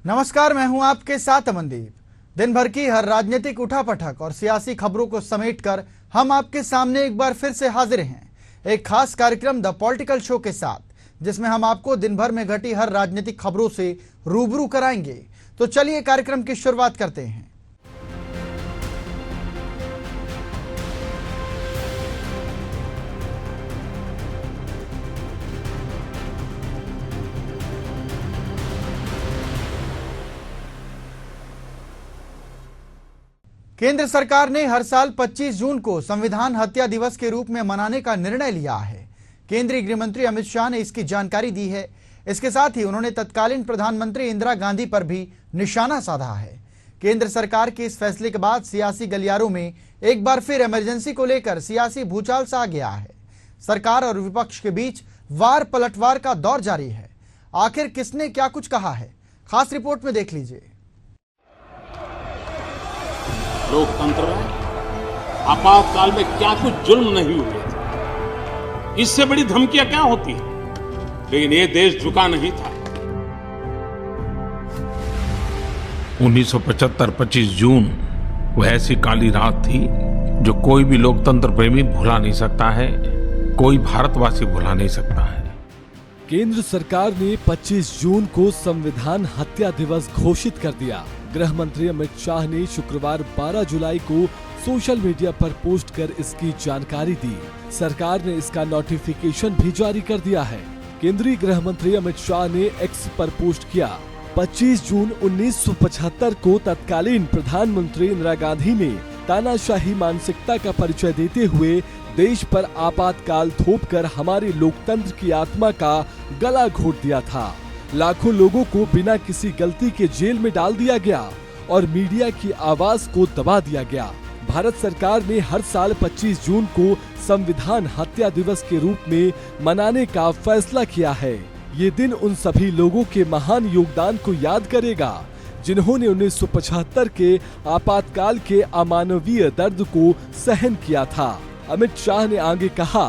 नमस्कार, मैं हूं आपके साथ अमनदीप। दिन भर की हर राजनीतिक उठापटक और सियासी खबरों को समेटकर हम आपके सामने एक बार फिर से हाजिर हैं, एक खास कार्यक्रम द पॉलिटिकल शो के साथ, जिसमें हम आपको दिन भर में घटी हर राजनीतिक खबरों से रूबरू कराएंगे। तो चलिए कार्यक्रम की शुरुआत करते हैं। केंद्र सरकार ने हर साल 25 जून को संविधान हत्या दिवस के रूप में मनाने का निर्णय लिया है। केंद्रीय गृह मंत्री अमित शाह ने इसकी जानकारी दी है। इसके साथ ही उन्होंने तत्कालीन प्रधानमंत्री इंदिरा गांधी पर भी निशाना साधा है। केंद्र सरकार के इस फैसले के बाद सियासी गलियारों में एक बार फिर इमरजेंसी को लेकर सियासी भूचाल सा आ गया है। सरकार और विपक्ष के बीच वार पलटवार का दौर जारी है। आखिर किसने क्या कुछ कहा है, खास रिपोर्ट में देख लीजिए। लोकतंत्र में आपातकाल में क्या कुछ जुल्म नहीं हुए थे, इससे बड़ी धमकियां क्या होती है, लेकिन ये देश झुका नहीं था। 1975 25 जून वो ऐसी काली रात थी जो कोई भी लोकतंत्र प्रेमी भुला नहीं सकता है, कोई भारतवासी भुला नहीं सकता है। केंद्र सरकार ने 25 जून को संविधान हत्या दिवस घोषित कर दिया। गृह मंत्री अमित शाह ने शुक्रवार 12 जुलाई को सोशल मीडिया पर पोस्ट कर इसकी जानकारी दी। सरकार ने इसका नोटिफिकेशन भी जारी कर दिया है। केंद्रीय गृह मंत्री अमित शाह ने एक्स पर पोस्ट किया, 25 जून 1975 को तत्कालीन प्रधानमंत्री इंदिरा गांधी ने तानाशाही मानसिकता का परिचय देते हुए देश पर आपातकाल थोपकर हमारे लोकतंत्र की आत्मा का गला घोट दिया था। लाखों लोगों को बिना किसी गलती के जेल में डाल दिया गया और मीडिया की आवाज को दबा दिया गया। भारत सरकार ने हर साल 25 जून को संविधान हत्या दिवस के रूप में मनाने का फैसला किया है। ये दिन उन सभी लोगों के महान योगदान को याद करेगा जिन्होंने 1975 के आपातकाल के अमानवीय दर्द को सहन किया था। अमित शाह ने आगे कहा,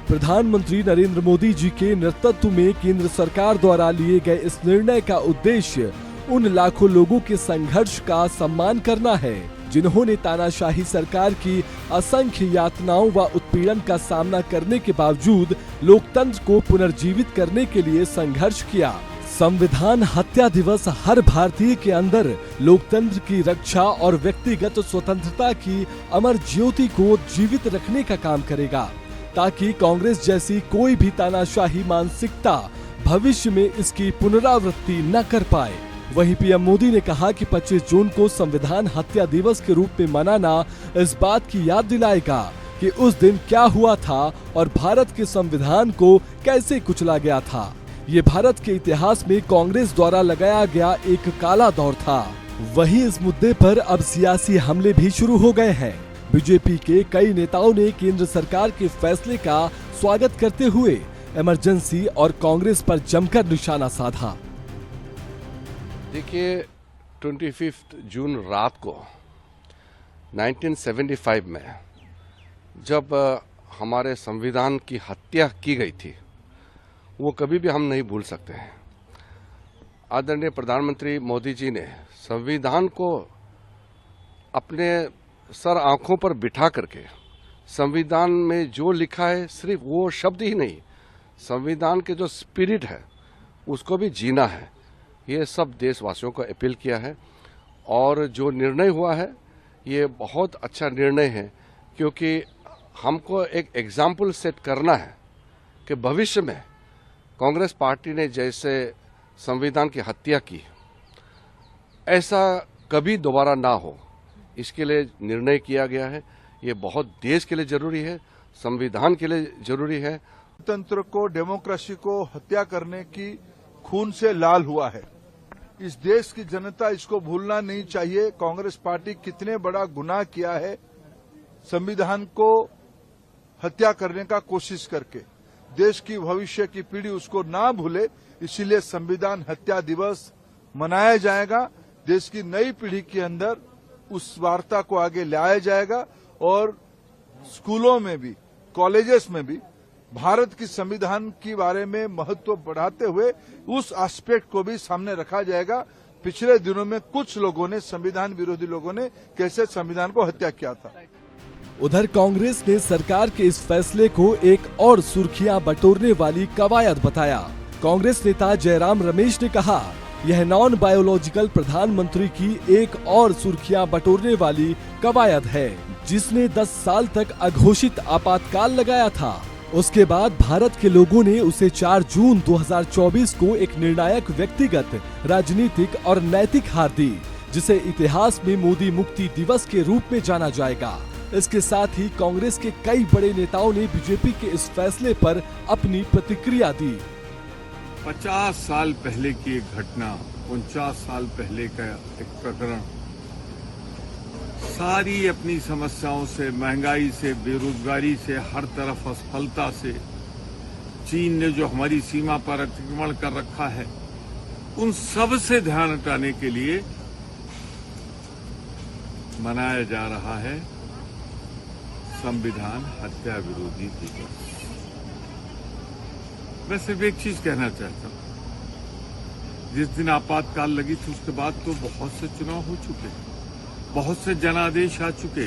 प्रधानमंत्री नरेंद्र मोदी जी के नेतृत्व में केंद्र सरकार द्वारा लिए गए इस निर्णय का उद्देश्य उन लाखों लोगों के संघर्ष का सम्मान करना है जिन्होंने तानाशाही सरकार की असंख्य यातनाओं व उत्पीड़न का सामना करने के बावजूद लोकतंत्र को पुनर्जीवित करने के लिए संघर्ष किया। संविधान हत्या दिवस हर भारतीय के अंदर लोकतंत्र की रक्षा और व्यक्तिगत स्वतंत्रता की अमर ज्योति को जीवित रखने का काम करेगा, ताकि कांग्रेस जैसी कोई भी तानाशाही मानसिकता भविष्य में इसकी पुनरावृत्ति न कर पाए। वहीं पीएम मोदी ने कहा कि 25 जून को संविधान हत्या दिवस के रूप में मनाना इस बात की याद दिलाएगा कि उस दिन क्या हुआ था और भारत के संविधान को कैसे कुचला गया था। ये भारत के इतिहास में कांग्रेस द्वारा लगाया गया एक काला दौर था। वहीं इस मुद्दे पर अब सियासी हमले भी शुरू हो गए हैं। बीजेपी के कई नेताओं ने केंद्र सरकार के फैसले का स्वागत करते हुए इमरजेंसी और कांग्रेस पर जमकर निशाना साधा। देखिए, 25 जून रात को 1975 में जब हमारे संविधान की हत्या की गई थी, वो कभी भी हम नहीं भूल सकते हैं। आदरणीय प्रधानमंत्री मोदी जी ने संविधान को अपने सर आंखों पर बिठा करके संविधान में जो लिखा है सिर्फ वो शब्द ही नहीं, संविधान के जो स्पिरिट है उसको भी जीना है, ये सब देशवासियों को अपील किया है। और जो निर्णय हुआ है ये बहुत अच्छा निर्णय है, क्योंकि हमको एक एग्जाम्पल सेट करना है कि भविष्य में कांग्रेस पार्टी ने जैसे संविधान की हत्या की, ऐसा कभी दोबारा ना हो, इसके लिए निर्णय किया गया है। ये बहुत देश के लिए जरूरी है, संविधान के लिए जरूरी है। तंत्र को, डेमोक्रेसी को हत्या करने की खून से लाल हुआ है। इस देश की जनता इसको भूलना नहीं चाहिए। कांग्रेस पार्टी कितने बड़ा गुनाह किया है संविधान को हत्या करने का कोशिश करके। देश की भविष्य की पीढ़ी उसको ना भूले, इसीलिए संविधान हत्या दिवस मनाया जाएगा। देश की नई पीढ़ी के अंदर उस वार्ता को आगे लाया जाएगा और स्कूलों में भी, कॉलेजेस में भी भारत की संविधान के बारे में महत्व बढ़ाते हुए उस एस्पेक्ट को भी सामने रखा जाएगा। पिछले दिनों में कुछ लोगों ने, संविधान विरोधी लोगों ने कैसे संविधान को हत्या किया था। उधर कांग्रेस ने सरकार के इस फैसले को एक और सुर्खियां बटोरने वाली कवायद बताया। कांग्रेस नेता जयराम रमेश ने कहा, यह नॉन बायोलॉजिकल प्रधानमंत्री की एक और सुर्खियां बटोरने वाली कवायद है, जिसने 10 साल तक अघोषित आपातकाल लगाया था। उसके बाद भारत के लोगों ने उसे 4 जून 2024 को एक निर्णायक व्यक्तिगत, राजनीतिक और नैतिक हार दी, जिसे इतिहास में मोदी मुक्ति दिवस के रूप में जाना जाएगा। इसके साथ ही कांग्रेस के कई बड़े नेताओं ने बीजेपी के इस फैसले पर अपनी प्रतिक्रिया दी। 50 साल पहले की एक घटना, 49 साल पहले का एक प्रकरण, सारी अपनी समस्याओं से, महंगाई से, बेरोजगारी से, हर तरफ असफलता से, चीन ने जो हमारी सीमा पर अतिक्रमण कर रखा है, उन सब से ध्यान हटाने के लिए मनाया जा रहा है संविधान हत्या विरोधी दिवस। मैं सिर्फ एक चीज कहना चाहता हूं, जिस दिन आपातकाल लगी थी उसके बाद तो बहुत से चुनाव हो चुके, बहुत से जनादेश आ चुके,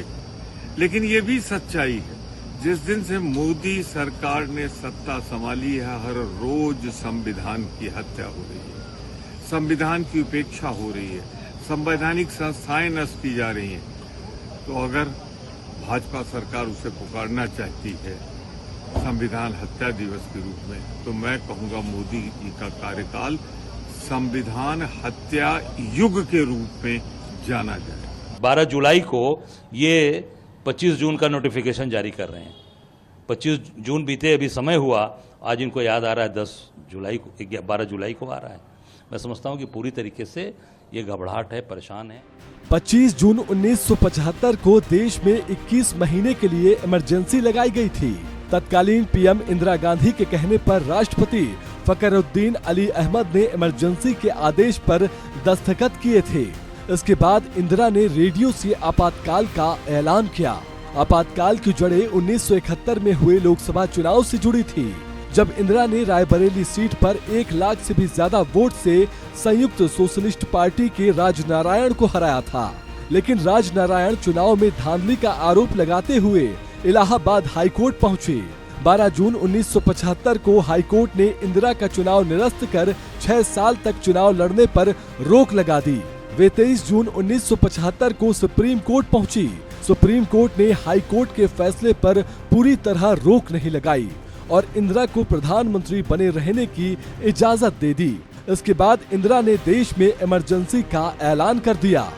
लेकिन ये भी सच्चाई है, जिस दिन से मोदी सरकार ने सत्ता संभाली है, हर रोज संविधान की हत्या हो रही है, संविधान की उपेक्षा हो रही है, संवैधानिक संस्थाएं नष्ट की जा रही हैं। तो अगर भाजपा सरकार उसे पुकारना चाहती है संविधान हत्या दिवस के रूप में, तो मैं कहूंगा मोदी जी का कार्यकाल संविधान हत्या युग के रूप में जाना जाए। 12 जुलाई को ये 25 जून का नोटिफिकेशन जारी कर रहे हैं। 25 जून बीते, अभी समय हुआ, आज इनको याद आ रहा है 12 जुलाई को आ रहा है। मैं समझता हूं कि पूरी तरीके से ये घबराहट है, परेशान है। 25 जून 1975 को देश में 21 महीने के लिए इमरजेंसी लगाई गई थी। तत्कालीन पीएम इंदिरा गांधी के कहने पर राष्ट्रपति फखरुद्दीन अली अहमद ने इमरजेंसी के आदेश पर दस्तखत किए थे। इसके बाद इंदिरा ने रेडियो से आपातकाल का ऐलान किया। आपातकाल की जड़ें 1971 में हुए लोकसभा चुनाव से जुड़ी थी, जब इंदिरा ने रायबरेली सीट पर 1 लाख से भी ज्यादा वोट से संयुक्त सोशलिस्ट पार्टी के राजनारायण को हराया था। लेकिन राजनारायण चुनाव में धांधली का आरोप लगाते हुए इलाहाबाद हाईकोर्ट पहुंचे। 12 जून 1975 को हाईकोर्ट ने इंदिरा का चुनाव निरस्त कर 6 साल तक चुनाव लड़ने पर रोक लगा दी। वे 23 जून 1975 को सुप्रीम कोर्ट पहुंची। सुप्रीम कोर्ट ने हाईकोर्ट के फैसले पर पूरी तरह रोक नहीं लगाई और इंदिरा को प्रधानमंत्री बने रहने की इजाजत दे दी। इसके बाद इंदिरा ने देश में इमरजेंसी का ऐलान कर दिया।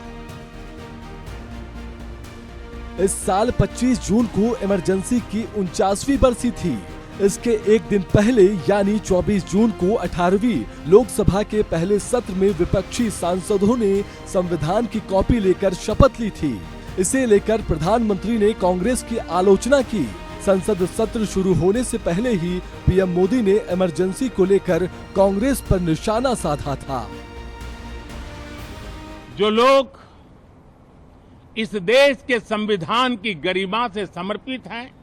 इस साल 25 जून को इमरजेंसी की 49वीं बरसी थी। इसके एक दिन पहले यानी 24 जून को 18वीं लोकसभा के पहले सत्र में विपक्षी सांसदों ने संविधान की कॉपी लेकर शपथ ली थी। इसे लेकर प्रधानमंत्री ने कांग्रेस की आलोचना की। संसद सत्र शुरू होने से पहले ही पीएम मोदी ने इमरजेंसी को लेकर कांग्रेस पर निशाना साधा था। जो लोग इस देश के संविधान की गरिमा से समर्पित हैं,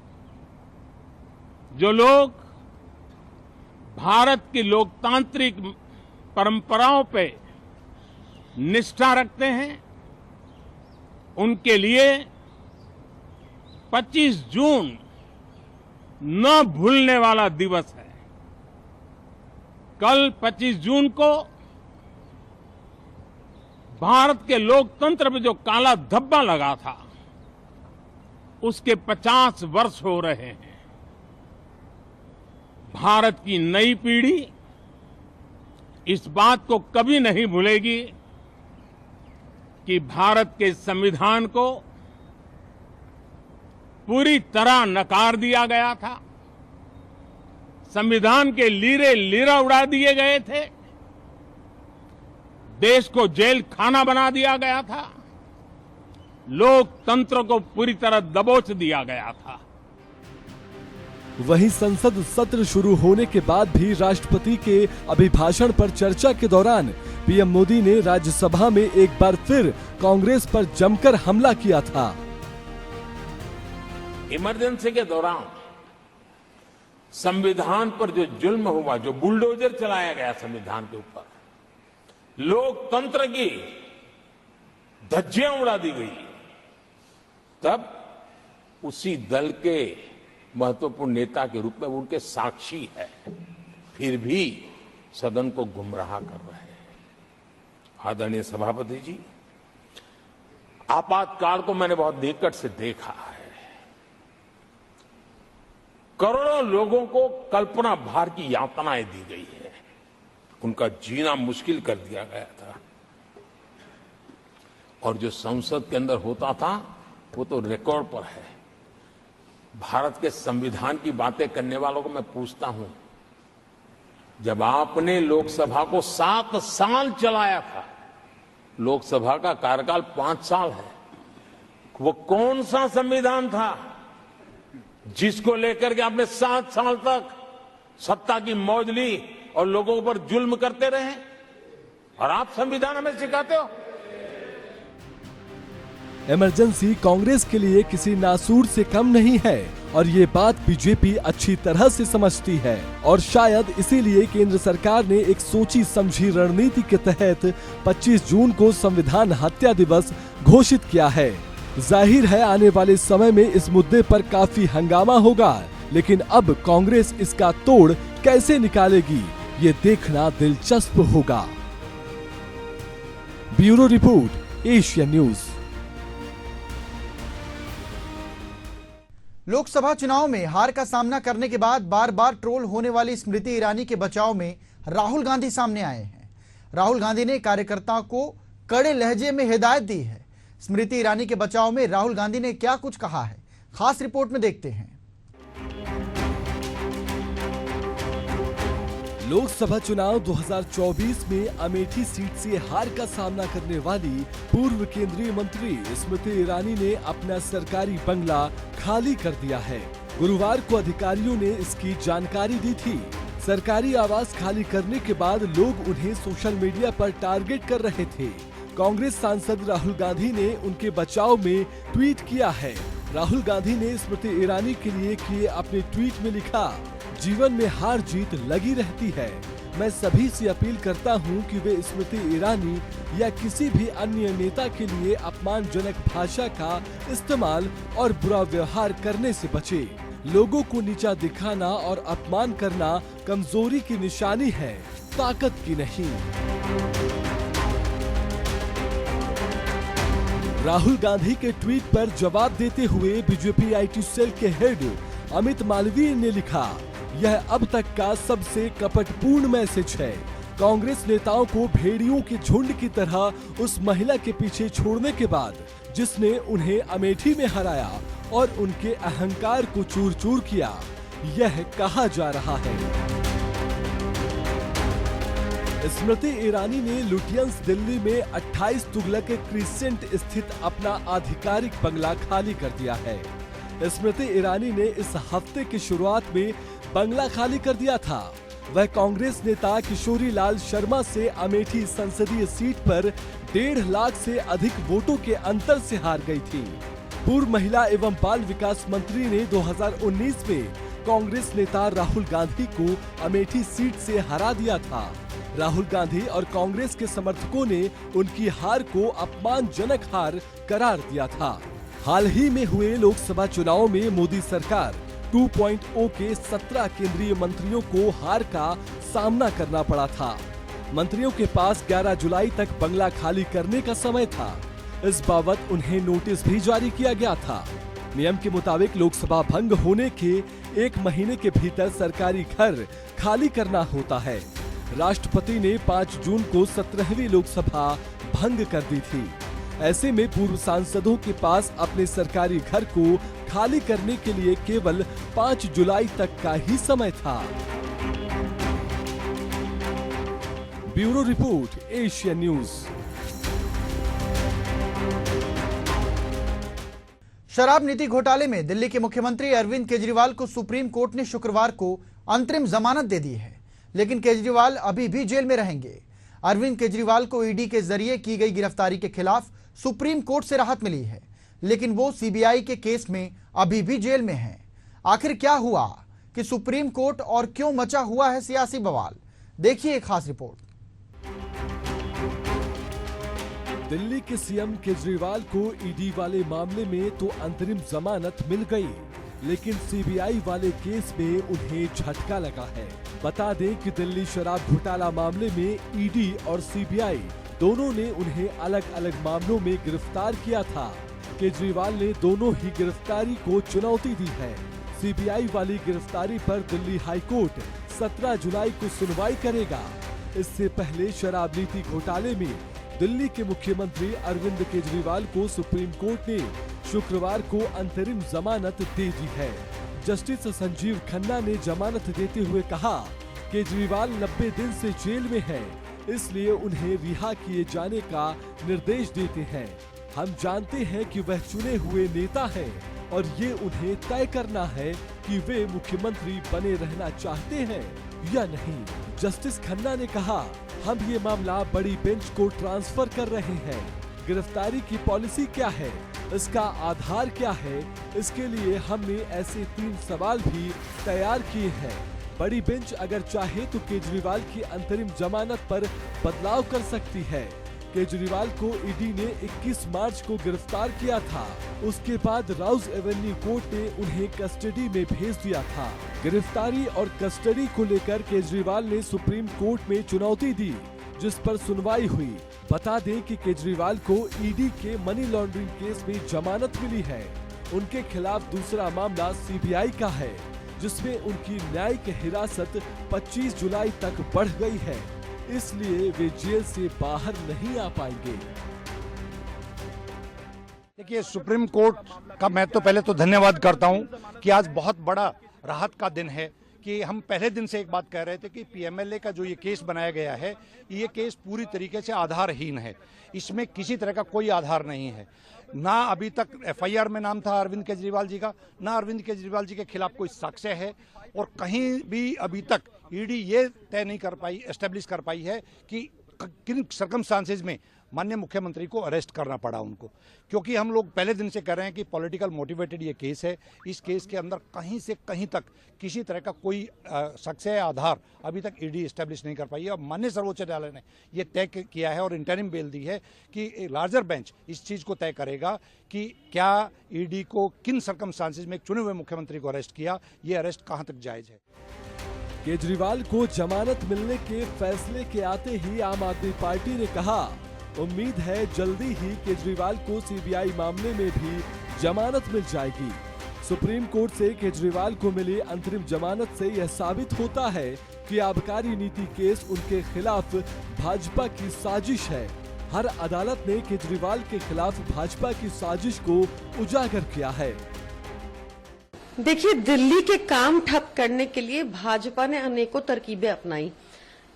जो लोग भारत की लोकतांत्रिक परंपराओं पे निष्ठा रखते हैं, उनके लिए 25 जून न भूलने वाला दिवस है। कल 25 जून को भारत के लोकतंत्र में जो काला धब्बा लगा था, उसके 50 वर्ष हो रहे हैं। भारत की नई पीढ़ी इस बात को कभी नहीं भूलेगी कि भारत के संविधान को पूरी तरह नकार दिया गया था। संविधान के लीरे लीरा उड़ा दिए गए थे। देश को जेल खाना बना दिया गया था। लोकतंत्र को पूरी तरह दबोच दिया गया था। वहीं संसद सत्र शुरू होने के बाद भी राष्ट्रपति के अभिभाषण पर चर्चा के दौरान पीएम मोदी ने राज्यसभा में एक बार फिर कांग्रेस पर जमकर हमला किया था। इमरजेंसी के दौरान संविधान पर जो जुल्म हुआ, जो बुलडोजर चलाया गया संविधान के ऊपर, लोकतंत्र की धज्जियां उड़ा दी गई, तब उसी दल के महत्वपूर्ण नेता के रूप में उनके साक्षी है, फिर भी सदन को गुमराह कर रहे हैं। आदरणीय सभापति जी, आपातकाल को मैंने बहुत निकट से देखा है। करोड़ों लोगों को कल्पना भार की यातनाएं दी गई है, उनका जीना मुश्किल कर दिया गया था, और जो संसद के अंदर होता था वो तो रिकॉर्ड पर है। भारत के संविधान की बातें करने वालों को मैं पूछता हूं, जब आपने लोकसभा को 7 साल चलाया था, लोकसभा का कार्यकाल 5 साल है, वो कौन सा संविधान था जिसको लेकर के आपने 7 साल तक सत्ता की मौज ली और लोगों पर जुल्म करते रहे? और आप संविधान हमें सिखाते हो? इमरजेंसी कांग्रेस के लिए किसी नासूर से कम नहीं है और ये बात बीजेपी अच्छी तरह से समझती है, और शायद इसीलिए केंद्र सरकार ने एक सोची समझी रणनीति के तहत 25 जून को संविधान हत्या दिवस घोषित किया है। जाहिर है आने वाले समय में इस मुद्दे पर काफी हंगामा होगा, लेकिन अब कांग्रेस इसका तोड़ कैसे निकालेगी ये देखना दिलचस्प होगा। Bureau report, Asian news. Lok Sabha चुनाव में हार का सामना करने के बाद बार बार ट्रोल होने वाली स्मृति ईरानी के बचाव में राहुल गांधी सामने आए हैं। राहुल गांधी ने कार्यकर्ताओं को कड़े लहजे में हिदायत दी है। स्मृति ईरानी के बचाव में राहुल गांधी ने क्या कुछ कहा है, खास रिपोर्ट में देखते हैं। लोकसभा चुनाव 2024 में अमेठी सीट से हार का सामना करने वाली पूर्व केंद्रीय मंत्री स्मृति ईरानी ने अपना सरकारी बंगला खाली कर दिया है। गुरुवार को अधिकारियों ने इसकी जानकारी दी थी। सरकारी आवास खाली करने के बाद लोग उन्हें सोशल मीडिया पर टारगेट कर रहे थे। कांग्रेस सांसद राहुल गांधी ने उनके बचाव में ट्वीट किया है। राहुल गांधी ने स्मृति ईरानी के लिए किए अपने ट्वीट में लिखा, जीवन में हार जीत लगी रहती है। मैं सभी से अपील करता हूं कि वे स्मृति ईरानी या किसी भी अन्य नेता के लिए अपमानजनक भाषा का इस्तेमाल और बुरा व्यवहार करने से बचे। लोगों को नीचा दिखाना और अपमान करना कमजोरी की निशानी है, ताकत की नहीं। राहुल गांधी के ट्वीट पर जवाब देते हुए बीजेपी आईटी सेल के हेड अमित मालवीय ने लिखा, यह अब तक का सबसे कपटपूर्ण मैसेज है। कांग्रेस नेताओं को भेड़ियों के झुंड की तरह उस महिला के पीछे छोड़ने के बाद जिसने उन्हें अमेठी में हराया और उनके अहंकार को चूर चूर किया, यह कहा जा रहा है। स्मृति ईरानी ने लुटियंस दिल्ली में 28 तुगलक क्रिसेंट स्थित अपना आधिकारिक बंगला खाली कर दिया है। स्मृति ईरानी ने इस हफ्ते की शुरुआत में बंगला खाली कर दिया था। वह कांग्रेस नेता किशोरी लाल शर्मा से अमेठी संसदीय सीट पर 1.5 लाख से अधिक वोटों के अंतर से हार गई थी। पूर्व महिला एवं बाल विकास मंत्री ने 2019 में कांग्रेस नेता राहुल गांधी को अमेठी सीट से हरा दिया था। राहुल गांधी और कांग्रेस के समर्थकों ने उनकी हार को अपमानजनक हार करार दिया था। हाल ही में हुए लोकसभा चुनाव में मोदी सरकार 2.0 के 17 केंद्रीय मंत्रियों को हार का सामना करना पड़ा था। मंत्रियों के पास 11 जुलाई तक बंगला खाली करने का समय था। इस बाबत उन्हें नोटिस भी जारी किया गया था। नियम के मुताबिक लोकसभा भंग होने के 1 महीने के भीतर सरकारी घर खाली करना होता है। राष्ट्रपति ने 5 जून को 17वीं लोकसभा भंग कर दी थी। ऐसे में पूर्व सांसदों के पास अपने सरकारी घर को खाली करने के लिए केवल 5 जुलाई तक का ही समय था। Bureau report, Asian news. शराब नीति घोटाले में दिल्ली के मुख्यमंत्री अरविंद केजरीवाल को सुप्रीम कोर्ट ने शुक्रवार को अंतरिम जमानत दे दी है, लेकिन केजरीवाल अभी भी जेल में रहेंगे। अरविंद केजरीवाल को ईडी के जरिए की गई गिरफ्तारी के खिलाफ सुप्रीम कोर्ट से राहत मिली है, लेकिन वो सीबीआई के केस में अभी भी जेल में हैं। आखिर क्या हुआ कि सुप्रीम कोर्ट और क्यों मचा हुआ है सियासी बवाल, देखिए एक खास रिपोर्ट। दिल्ली के सीएम केजरीवाल को ईडी वाले मामले में तो अंतरिम जमानत मिल गई, लेकिन सीबीआई वाले केस में उन्हें झटका लगा है। बता दें कि दिल्ली शराब घोटाला मामले में ईडी और सीबीआई दोनों ने उन्हें अलग अलग मामलों में गिरफ्तार किया था। केजरीवाल ने दोनों ही गिरफ्तारी को चुनौती दी है। सीबीआई वाली गिरफ्तारी पर दिल्ली हाईकोर्ट 17 जुलाई को सुनवाई करेगा। इससे पहले शराब नीति घोटाले में दिल्ली के मुख्यमंत्री अरविंद केजरीवाल को सुप्रीम कोर्ट ने शुक्रवार को अंतरिम जमानत दे दी है। जस्टिस संजीव खन्ना ने जमानत देते हुए कहा, केजरीवाल 90 दिन से जेल में हैं, इसलिए उन्हें रिहा किए जाने का निर्देश देते हैं। हम जानते हैं कि वह चुने हुए नेता हैं और ये उन्हें तय करना है कि वे मुख्यमंत्री बने रहना चाहते हैं या नहीं। जस्टिस खन्ना ने कहा, हम ये मामला बड़ी बेंच को ट्रांसफर कर रहे हैं। गिरफ्तारी की पॉलिसी क्या है, इसका आधार क्या है, इसके लिए हमने ऐसे 3 सवाल भी तैयार किए हैं। बड़ी बेंच अगर चाहे तो केजरीवाल की अंतरिम जमानत पर बदलाव कर सकती है। केजरीवाल को ईडी ने 21 मार्च को गिरफ्तार किया था। उसके बाद राउज एवेन्यू कोर्ट ने उन्हें कस्टडी में भेज दिया था। गिरफ्तारी और कस्टडी को लेकर केजरीवाल ने सुप्रीम कोर्ट में चुनौती दी, जिस पर सुनवाई हुई। बता दें कि केजरीवाल को ईडी के मनी लॉन्ड्रिंग केस में जमानत मिली है। उनके खिलाफ दूसरा मामला सीबीआई का है, जिसमें उनकी न्यायिक हिरासत 25 जुलाई तक बढ़ गई है, इसलिए वे जेल से बाहर नहीं आ पाएंगे। देखिए, सुप्रीम कोर्ट का मैं तो पहले तो धन्यवाद करता हूं कि आज बहुत बड़ा राहत का दिन है कि हम पहले दिन से एक बात कह रहे थे कि पीएमएलए का जो ये केस बनाया गया है, ये केस पूरी तरीके से आधारहीन है। इसमें किसी तरह का कोई आधार नहीं है। ना अभी तक एफआईआर में नाम था अरविंद केजरीवाल जी का, ना अरविंद केजरीवाल जी के खिलाफ कोई साक्ष्य है, और कहीं भी अभी तक ईडी ये तय नहीं कर पाई, एस्टेब्लिश कर पाई है कि किन सर्कमस्टांसेस में माननीय मुख्यमंत्री को अरेस्ट करना पड़ा उनको। क्योंकि हम लोग पहले दिन से कह रहे हैं कि पॉलिटिकल मोटिवेटेड ये केस है। इस केस के अंदर कहीं से कहीं तक किसी तरह का कोई साक्ष्य आधार अभी तक ईडी एस्टेब्लिश नहीं कर पाई है। और माननीय सर्वोच्च न्यायालय ने ये तय किया है और इंटरिम बेल दी है कि लार्जर बेंच इस चीज़ को तय करेगा कि क्या ईडी को किन सर्कमस्टांसेस में एक चुने हुए मुख्यमंत्री को अरेस्ट किया, ये अरेस्ट कहाँ तक जायज है। केजरीवाल को जमानत मिलने के फैसले के आते ही आम आदमी पार्टी ने कहा, उम्मीद है जल्दी ही केजरीवाल को सीबीआई मामले में भी जमानत मिल जाएगी। सुप्रीम कोर्ट से केजरीवाल को मिली अंतरिम जमानत से यह साबित होता है कि आबकारी नीति केस उनके खिलाफ भाजपा की साजिश है। हर अदालत ने केजरीवाल के खिलाफ भाजपा की साजिश को उजागर किया है। देखिए, दिल्ली के काम ठप करने के लिए भाजपा ने अनेकों तरकीबें अपनाई।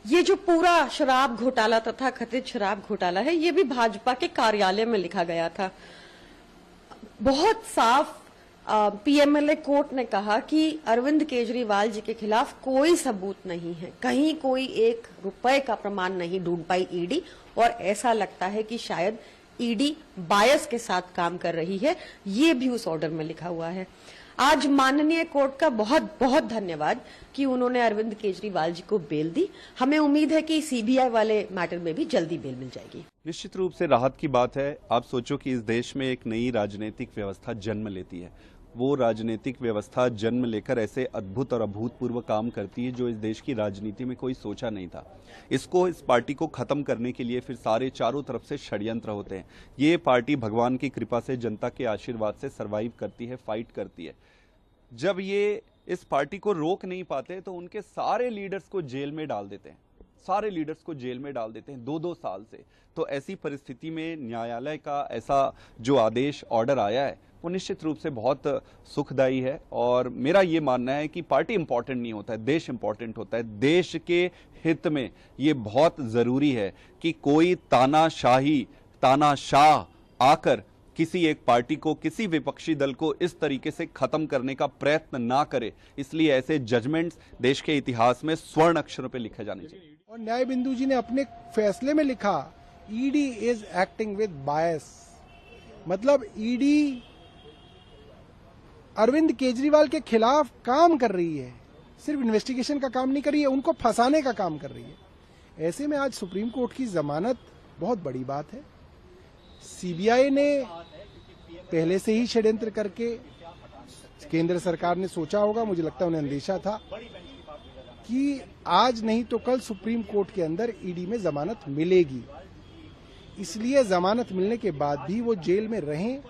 ये जो पूरा शराब घोटाला तथा कथित शराब घोटाला है, ये भी भाजपा के कार्यालय में लिखा गया था। बहुत साफ पीएमएलए कोर्ट ने कहा कि अरविंद केजरीवाल जी के खिलाफ कोई सबूत नहीं है, कहीं कोई 1 रुपए का प्रमाण नहीं ढूंढ पाई ईडी, और ऐसा लगता है कि शायद ईडी बायस के साथ काम कर रही है। ये भी उस ऑर्डर में लिखा हुआ है। आज माननीय कोर्ट का बहुत बहुत धन्यवाद कि उन्होंने अरविंद केजरीवाल जी को बेल दी। हमें उम्मीद है कि सीबीआई वाले मैटर में भी जल्दी बेल मिल जाएगी। निश्चित रूप से राहत की बात है। आप सोचो कि इस देश में एक नई राजनीतिक व्यवस्था जन्म लेती है। वो राजनीतिक व्यवस्था जन्म लेकर ऐसे अद्भुत और अभूतपूर्व काम करती है जो इस देश की राजनीति में कोई सोचा नहीं था। इस पार्टी को खत्म करने के लिए फिर सारे चारों तरफ से षड्यंत्र होते हैं। ये पार्टी भगवान की कृपा से, जनता के आशीर्वाद से सर्वाइव करती है, फाइट करती है। जब ये इस पार्टी को रोक नहीं पाते तो उनके सारे लीडर्स को जेल में डाल देते हैं, सारे लीडर्स को जेल में डाल देते हैं 2-2 साल से। तो ऐसी परिस्थिति में न्यायालय का ऐसा जो आदेश, ऑर्डर आया है, वो निश्चित रूप से बहुत सुखदायी है। और मेरा ये मानना है कि पार्टी इंपॉर्टेंट नहीं होता है, देश इंपॉर्टेंट होता है। देश के हित में ये बहुत जरूरी है कि कोई तानाशाह आकर किसी एक पार्टी को, किसी विपक्षी दल को इस तरीके से खत्म करने का प्रयत्न ना करे। इसलिए ऐसे जजमेंट्स देश के इतिहास में स्वर्ण अक्षरों पे लिखे जाने चाहिए। और न्याय बिंदु जी ने अपने फैसले में लिखा, ईडी इज एक्टिंग विद बायस। मतलब ईडी अरविंद केजरीवाल के खिलाफ काम कर रही है, सिर्फ इन्वेस्टिगेशन का काम नहीं कर रही है, उनको फंसाने का काम कर रही है। ऐसे में आज सुप्रीम कोर्ट की जमानत बहुत बड़ी बात है। सीबीआई ने पहले से ही षड्यंत्र करके, केंद्र सरकार ने सोचा होगा, मुझे लगता है उन्हें अंदेशा था कि आज नहीं तो कल सुप्रीम कोर्ट के अंदर ईडी में जमानत मिलेगी, इसलिए जमानत मिलने के बाद भी वो जेल में रहें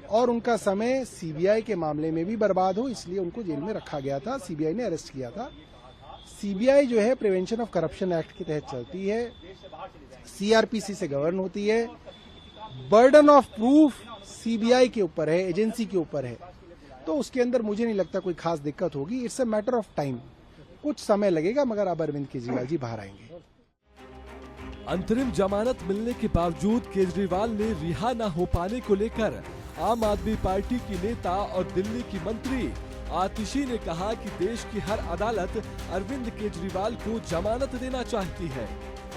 और उनका समय सीबीआई के मामले में भी बर्बाद हो, इसलिए उनको जेल में रखा गया था। सीबीआई ने अरेस्ट किया था। सीबीआई जो है प्रिवेंशन ऑफ करप्शन एक्ट के तहत चलती है, सीआरपीसी से गवर्न होती है। बर्डन ऑफ प्रूफ सीबीआई के ऊपर है, एजेंसी के ऊपर है, तो उसके अंदर मुझे नहीं लगता कोई खास दिक्कत होगी। It's a matter of time, कुछ समय लगेगा, मगर अब अरविंद केजरीवाल जी बाहर आएंगे। अंतरिम जमानत मिलने के बावजूद केजरीवाल ने रिहा न हो पाने को लेकर आम आदमी पार्टी की नेता और दिल्ली की मंत्री आतिशी ने कहा कि देश की हर अदालत अरविंद केजरीवाल को जमानत देना चाहती है।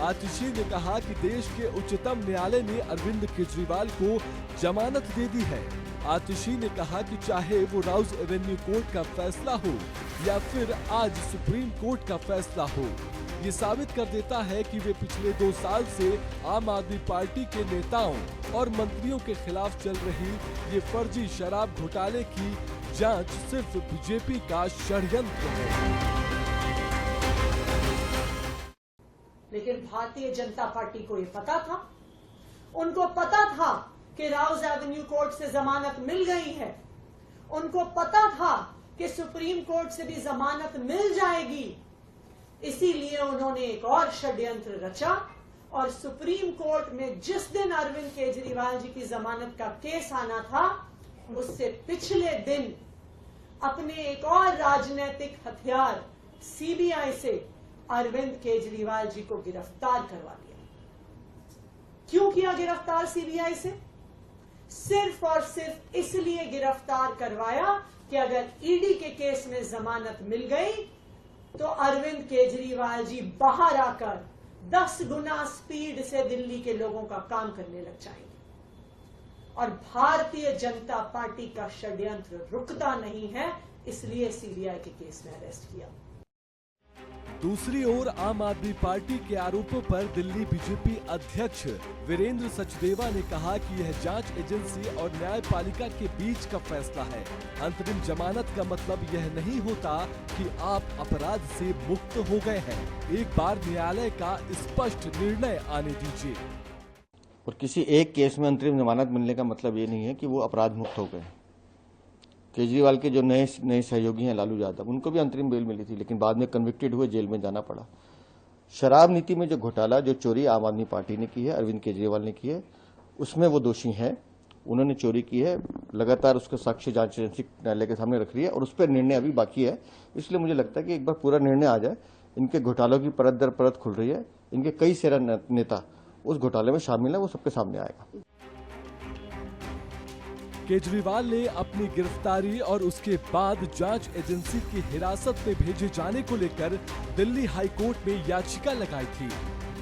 आतिशी ने कहा कि देश के उच्चतम न्यायालय ने अरविंद केजरीवाल को जमानत दे दी है। आतिशी ने कहा कि चाहे वो राउज एवेन्यू कोर्ट का फैसला हो या फिर आज सुप्रीम कोर्ट का फैसला हो, ये साबित कर देता है कि वे पिछले 2 साल से आम आदमी पार्टी के नेताओं और मंत्रियों के खिलाफ चल रही ये फर्जी शराब घोटाले की जांच सिर्फ बीजेपी का षड्यंत्र है। लेकिन भारतीय जनता पार्टी को ये पता था, उनको पता था कि राउज एवेन्यू कोर्ट से जमानत मिल गई है, उनको पता था कि सुप्रीम कोर्ट से भी जमानत मिल जाएगी, इसीलिए उन्होंने एक और षड्यंत्र रचा और सुप्रीम कोर्ट में जिस दिन अरविंद केजरीवाल जी की जमानत का केस आना था, उससे पिछले दिन अपने एक और राजनीतिक हथियार सीबीआई से अरविंद केजरीवाल जी को गिरफ्तार करवा दिया। क्यों किया गिरफ्तार सीबीआई से? सिर्फ और सिर्फ इसलिए गिरफ्तार करवाया कि अगर ईडी के केस में जमानत मिल गई तो अरविंद केजरीवाल जी बाहर आकर 10 गुना स्पीड से दिल्ली के लोगों का काम करने लग जाएंगे और भारतीय जनता पार्टी का षड्यंत्र रुकता नहीं है, इसलिए सीबीआई के केस में अरेस्ट किया। दूसरी ओर आम आदमी पार्टी के आरोपों पर दिल्ली बीजेपी अध्यक्ष वीरेंद्र सचदेवा ने कहा कि यह जांच एजेंसी और न्यायपालिका के बीच का फैसला है। अंतरिम जमानत का मतलब यह नहीं होता कि आप अपराध से मुक्त हो गए हैं। एक बार न्यायालय का स्पष्ट निर्णय आने दीजिए। और किसी एक केस में अंतरिम जमानत मिलने का मतलब ये नहीं है कि वो अपराध मुक्त हो गए। केजरीवाल के जो नए सहयोगी हैं लालू यादव, उनको भी अंतरिम बेल मिली थी, लेकिन बाद में कन्विक्टेड हुए, जेल में जाना पड़ा। शराब नीति में जो घोटाला, जो चोरी आम आदमी पार्टी ने की है, अरविंद केजरीवाल ने की है, उसमें वो दोषी हैं। उन्होंने चोरी की है, लगातार उसका साक्ष्य जांच एजेंसी न्यायालय के सामने रख रही है और उस पर निर्णय अभी बाकी है। इसलिए मुझे लगता है कि एक बार पूरा निर्णय आ जाए, इनके घोटालों की परत दर परत खुल रही है, इनके कई सारे नेता उस घोटाले में शामिल है, वो सबके सामने आएगा। केजरीवाल ने अपनी गिरफ्तारी और उसके बाद जांच एजेंसी की हिरासत में भेजे जाने को लेकर दिल्ली हाई कोर्ट में याचिका लगाई थी।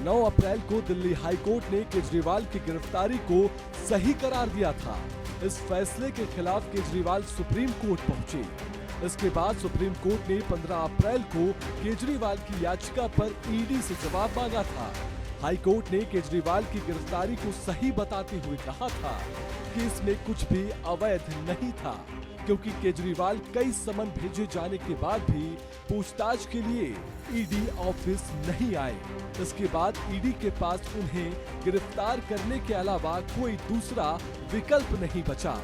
9 अप्रैल को दिल्ली हाई कोर्ट ने केजरीवाल की गिरफ्तारी को सही करार दिया था। इस फैसले के खिलाफ केजरीवाल सुप्रीम कोर्ट पहुंचे। इसके बाद सुप्रीम कोर्ट ने 15 अप्रैल को केजरीवाल की याचिका पर ईडी से जवाब मांगा था। हाई कोर्ट ने केजरीवाल की गिरफ्तारी को सही बताते हुए कहा था कि इसमें कुछ भी अवैध नहीं था, क्योंकि केजरीवाल कई समन भेजे जाने के बाद भी पूछताछ के लिए ईडी ऑफिस नहीं आए। इसके बाद ईडी के पास उन्हें गिरफ्तार करने के अलावा कोई दूसरा विकल्प नहीं बचा।